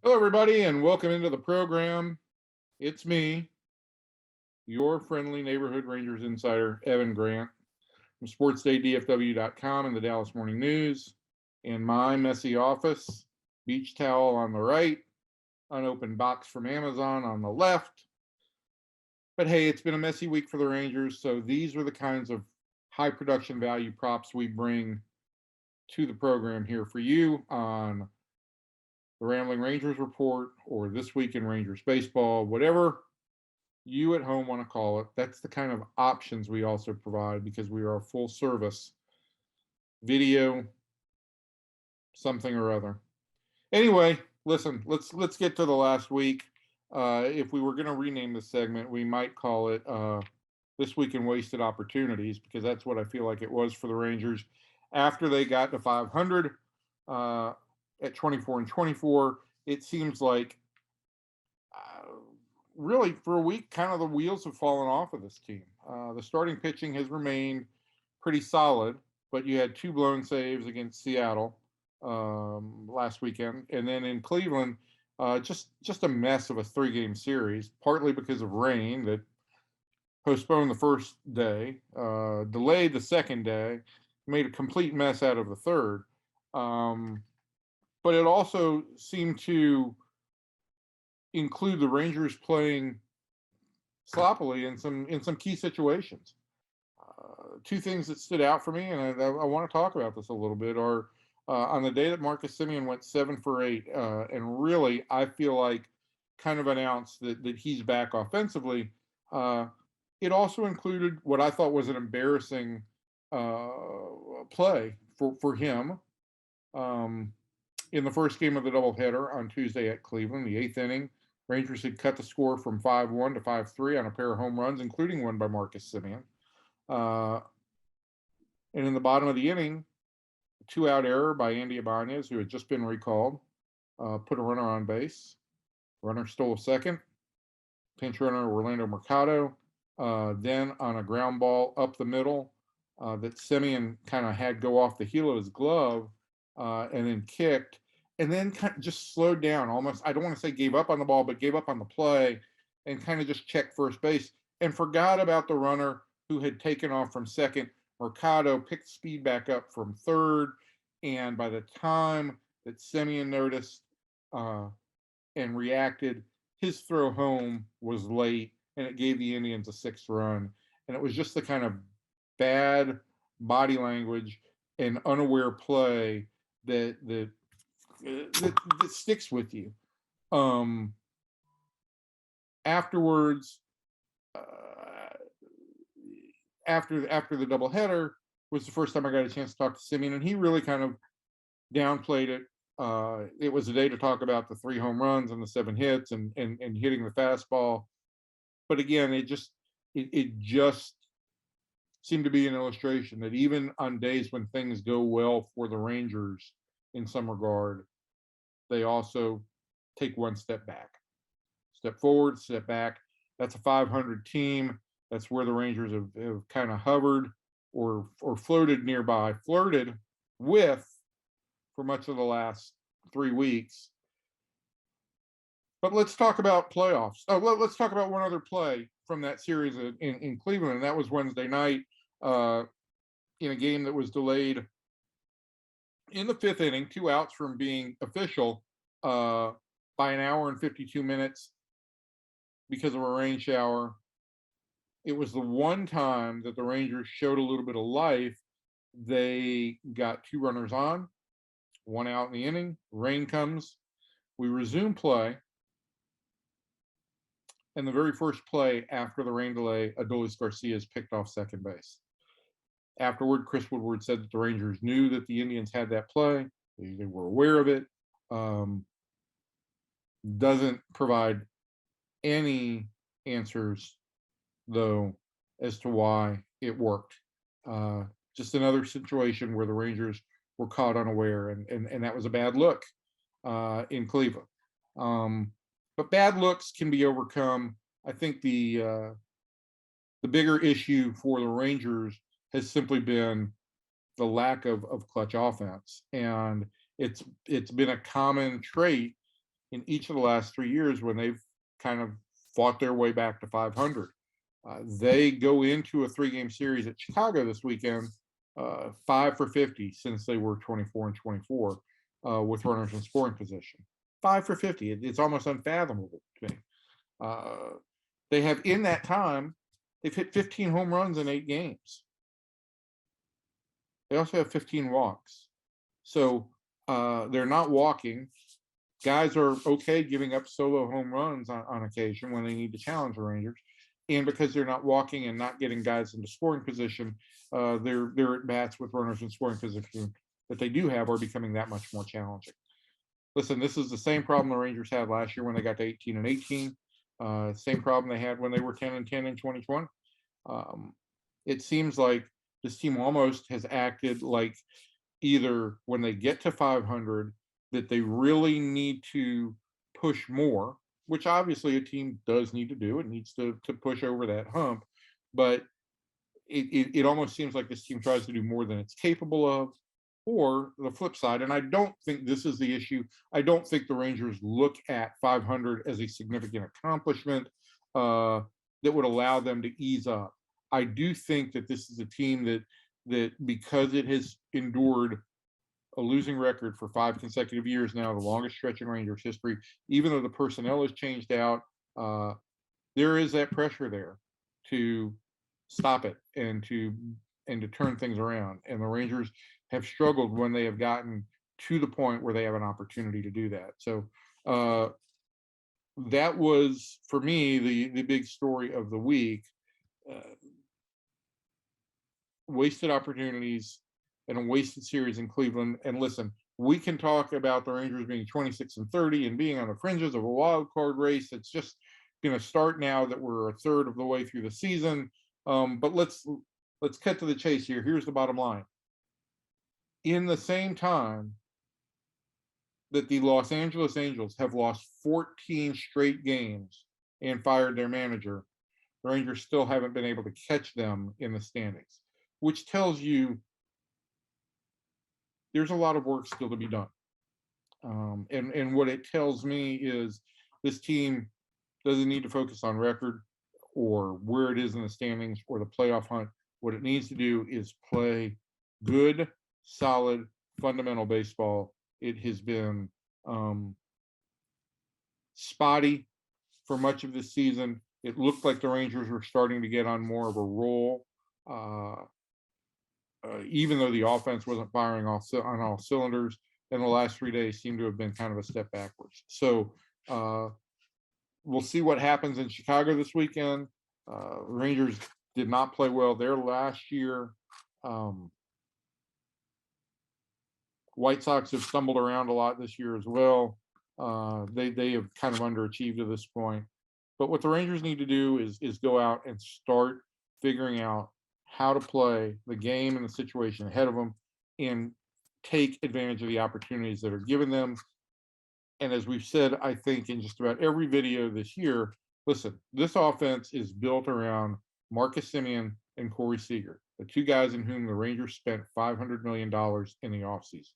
Hello, everybody, and welcome into the program. It's me, your friendly neighborhood Rangers insider, Evan Grant, from SportsDayDFW.com and the Dallas Morning News. In my messy office, beach towel on the right, unopened box from Amazon on the left. But hey, it's been a messy week for the Rangers, so these are the kinds of high production value props we bring to the program here for you on the Rambling Rangers Report or This Week in Rangers Baseball, whatever you at home want to call it. That's the kind of options we also provide because we are a full service video something or other. Anyway, listen, let's get to the last week. If we were going to rename the segment, we might call it This Week in Wasted Opportunities, because that's what I feel like it was for the Rangers after they got to 500 at 24-24. It seems like really for a week, kind of the wheels have fallen off of this team. The starting pitching has remained pretty solid, but you had two blown saves against Seattle last weekend, and then in Cleveland, just a mess of a 3-game series, partly because of rain that postponed the first day, delayed the second day, made a complete mess out of the third. But it also seemed to include the Rangers playing sloppily in some key situations. Two things that stood out for me, and I want to talk about this a little bit, are on the day that Marcus Semien went 7 for 8, and really I feel like kind of announced that he's back offensively. It also included what I thought was an embarrassing play for him in the first game of the doubleheader on Tuesday at Cleveland, the 8th inning. Rangers had cut the score from 5-1 to 5-3 on a pair of home runs, including one by Marcus Semien. And in the bottom of the inning, a 2-out error by Andy Ibanez, who had just been recalled, put a runner on base. Runner stole second. Pinch runner Orlando Mercado. Then on a ground ball up the middle that Semien kind of had go off the heel of his glove and then kicked, and then kind of just slowed down almost. I don't want to say gave up on the ball, but gave up on the play and kind of just checked first base and forgot about the runner who had taken off from second. Mercado picked speed back up from third, and by the time that Semien noticed and reacted, his throw home was late, and it gave the Indians a 6th run. And it was just the kind of bad body language and unaware play that sticks with you. Afterwards, after the doubleheader was the first time I got a chance to talk to Semien, and he really kind of downplayed it. It was a day to talk about the 3 home runs and the 7 hits and hitting the fastball. But again, it just seemed to be an illustration that even on days when things go well for the Rangers in some regard, they also take one step back. Step forward, step back. That's a 500 team. That's where the Rangers have kind of hovered or floated nearby, flirted with for much of the last 3 weeks. But let's talk about playoffs. Let's talk about one other play from that series in Cleveland, and that was Wednesday night in a game that was delayed in the 5th inning, 2 outs from being official by an hour and 52 minutes because of a rain shower. It was the one time that the Rangers showed a little bit of life. They got 2 runners on, 1 out in the inning. Rain comes. We resume play. And the very first play after the rain delay, Adolis Garcia is picked off second base. Afterward, Chris Woodward said that the Rangers knew that the Indians had that play. They were aware of it. Doesn't provide any answers, though, as to why it worked. Just another situation where the Rangers were caught unaware, and that was a bad look in Cleveland. But bad looks can be overcome. I think the bigger issue for the Rangers has simply been the lack of clutch offense, and it's been a common trait in each of the last 3 years when they've kind of fought their way back to 500. They go into a 3-game series at Chicago this weekend, 5 for 50 since they were 24 and 24 with runners in scoring position. 5 for 50. It's almost unfathomable to me. They have, in that time, they've hit 15 home runs in 8 games. They also have 15 walks. So they're not walking. Guys are okay giving up solo home runs on occasion when they need to challenge the Rangers. And because they're not walking and not getting guys into scoring position, their at bats with runners in scoring position that they do have are becoming that much more challenging. Listen, this is the same problem the Rangers had last year when they got to 18 and 18. Same problem they had when they were 10 and 10 in 2020. It seems like this team almost has acted like either when they get to 500 that they really need to push more, which obviously a team does need to do. It needs to push over that hump, but it almost seems like this team tries to do more than it's capable of, or the flip side. And I don't think this is the issue. I don't think the Rangers look at 500 as a significant accomplishment that would allow them to ease up. I do think that this is a team that because it has endured a losing record for 5 consecutive years now, the longest stretch in Rangers history, even though the personnel has changed out, there is that pressure there to stop it and to turn things around. And the Rangers have struggled when they have gotten to the point where they have an opportunity to do that. So that was, for me, the big story of the week. Wasted opportunities and a wasted series in Cleveland. And listen, we can talk about the Rangers being 26 and 30 and being on the fringes of a wild card race that's just going to start now that we're a third of the way through the season. But let's cut to the chase here. Here's the bottom line. In the same time that the Los Angeles Angels have lost 14 straight games and fired their manager, the Rangers still haven't been able to catch them in the standings, which tells you there's a lot of work still to be done. And what it tells me is this team doesn't need to focus on record or where it is in the standings or the playoff hunt. What it needs to do is play good, solid, fundamental baseball. It has been spotty for much of the season. It looked like the Rangers were starting to get on more of a roll. Even though the offense wasn't firing on all cylinders, and the last 3 days seem to have been kind of a step backwards. So we'll see what happens in Chicago this weekend. Rangers did not play well there last year. White Sox have stumbled around a lot this year as well. They have kind of underachieved to this point. But what the Rangers need to do is go out and start figuring out how to play the game and the situation ahead of them and take advantage of the opportunities that are given them. And as we've said, I think in just about every video this year, listen, this offense is built around Marcus Semien and Corey Seager, the 2 guys in whom the Rangers spent $500 million in the offseason.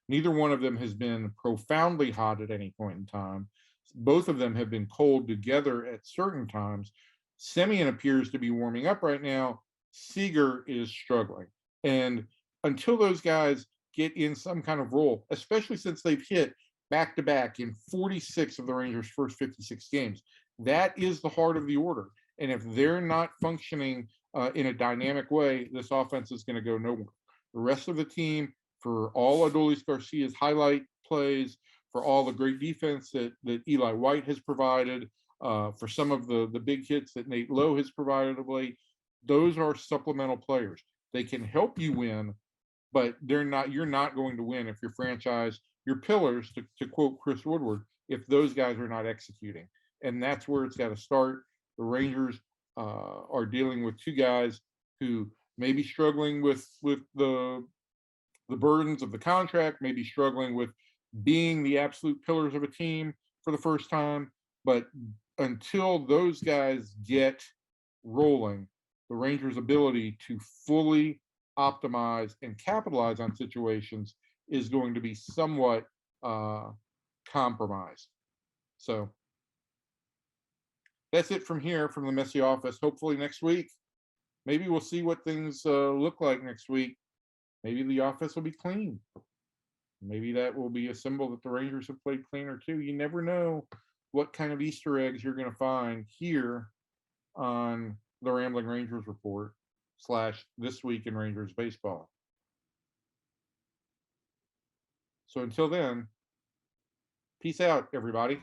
Neither one of them has been profoundly hot at any point in time. Both of them have been cold together at certain times. Semien appears to be warming up right now. Seager is struggling. And until those guys get in some kind of role, especially since they've hit back-to-back in 46 of the Rangers' first 56 games, that is the heart of the order. And if they're not functioning in a dynamic way, this offense is going to go nowhere. The rest of the team, for all Adolis Garcia's highlight plays, for all the great defense that Eli White has provided, for some of the big hits that Nate Lowe has provided of late, those are supplemental players. They can help you win, but you're not going to win if your franchise, your pillars, to quote Chris Woodward, if those guys are not executing. And that's where it's got to start. The Rangers are dealing with 2 guys who may be struggling with the burdens of the contract, may be struggling with being the absolute pillars of a team for the first time. But until those guys get rolling, the Rangers' ability to fully optimize and capitalize on situations is going to be somewhat compromised. So that's it from here, from the messy office. Hopefully next week, maybe we'll see what things look like next week. Maybe the office will be clean. Maybe that will be a symbol that the Rangers have played cleaner too. You never know what kind of Easter eggs you're going to find here on the Rambling Rangers Report / This Week in Rangers Baseball. So until then, peace out, everybody.